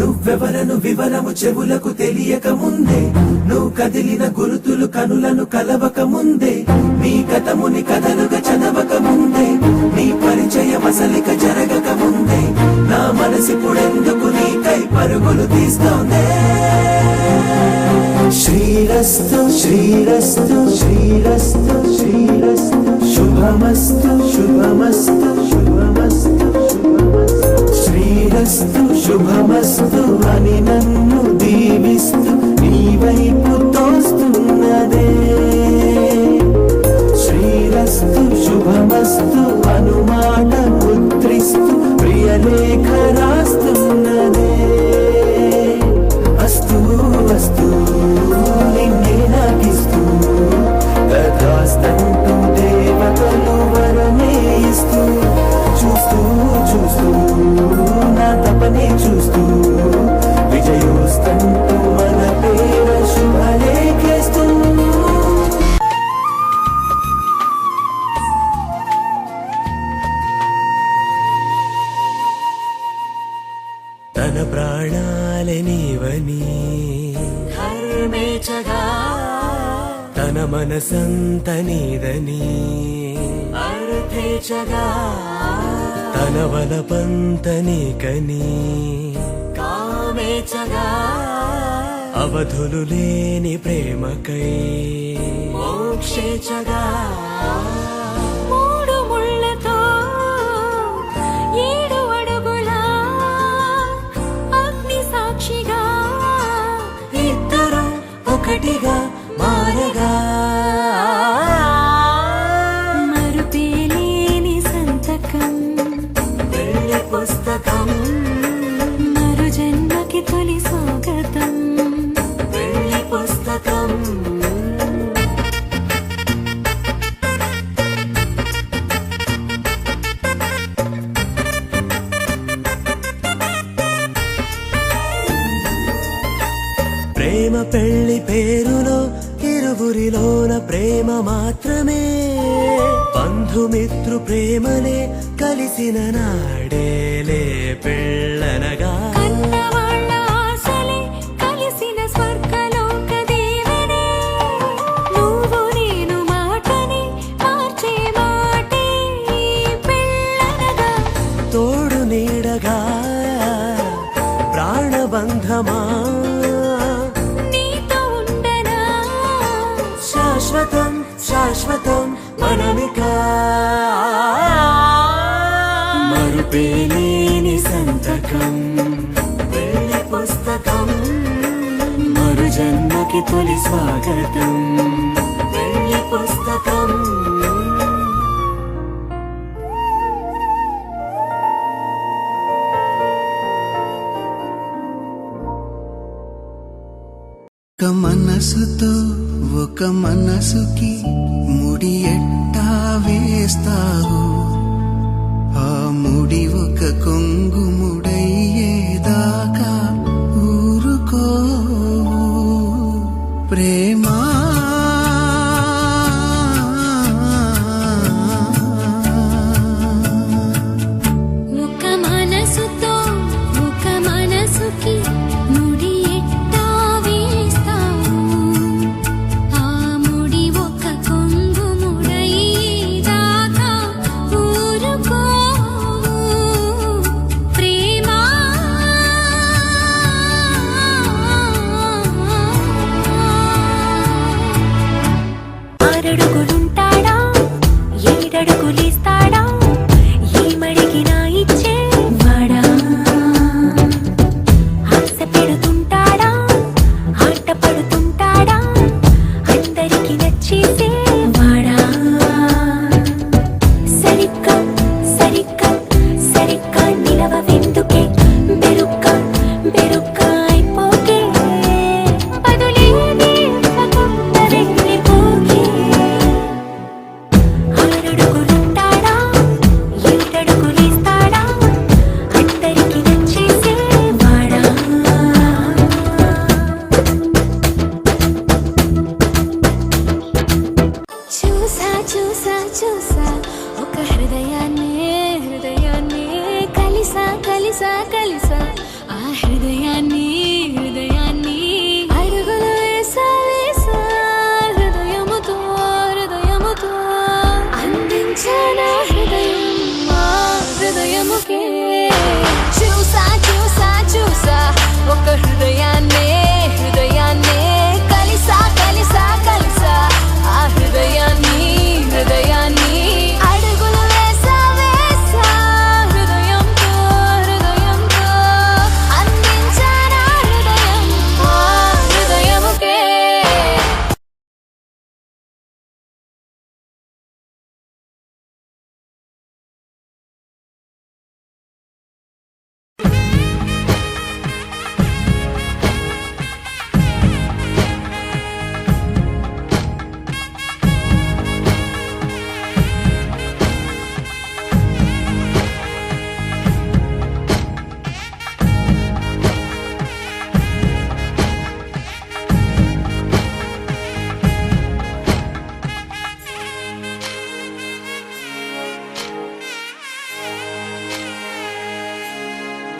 నువ్వెవరను వివరము చెవులకు తెలియక ముందే, నువ్వు కదిలిన గురుతులు కనులను కలవక ముందే, నీ కథముని కథలుగా చదవక ముందే, నీ పరిచయం అసలిక జరగక ముందే, నా మనసిప్పుడెందుకు నీకై పరుగులు తీస్తోందే. శ్రీరస్తు శ్రీరస్తు శ్రీరస్తు శ్రీరస్తు శుభమస్తు శుభమస్తు శుభమస్తు శుభమస్తు శ్రీరస్తు శుభమస్తు అని నన్ను దీవిస్తూ నీ వైపు తోస్తున్నదే. శ్రీరస్తు శుభమస్తు అనుమాట ముద్రిస్తూ ప్రియలేఖ రాస్తున్నదే. అస్తు అస్తు నిన్నే నాకిస్తూ తథాస్తంటూ దేవతలు వరమే ఇస్తూ, చూస్తూ చూస్తూ నా తపనే చూస్తూ విజయోస్తంటూ మన పేర శుభలేఖేస్తూ. తన ప్రాణాలే నీవని ధర్మేచగా, తన మనసంత నీదని అర్థేచగా, తన వలపంత నీకని కామేచగా, అవధులు లేని ప్రేమకై మోక్షేచగా. మూడు ముళ్ళతో 7 అడుగుల అగ్ని సాక్షిగా, ఇద్దరు ఒకటిగా మారగా, మరుపేలేని సంతకం పెళ్లి పుస్తకం, మరు జన్మకి తొలి స్వాగతం. పెళ్లి పుస్తకం. ప్రేమ పెళ్లి పేరులో ఇరువురిలోన ప్రేమ మాత్రమే, బంధుమిత్రు ప్రేమలే కలిసిన నాడేలే పెళ్ళనగా. కన్నవాళ్ళ ఆశలే కలిసిన స్వర్గలోక దేవుడే, నువ్వు నేను మాటని మార్చే మాటే పెళ్ళనగా. తోడు నీడగా ప్రాణబంధమా, నీతో ఉండనా శాశ్వతం శాశ్వతం మనమిక. మరుపేలేని సంతకం పెళ్లి పుస్తకం, మరు జన్మకి తొలి స్వాగతం పెళ్లి పుస్తకం. ఒక మనసుతో ఒక మనసుకి ముడి ఎట్టా వేస్తావు, ఆ ముడి ఒక కొంగు ముడే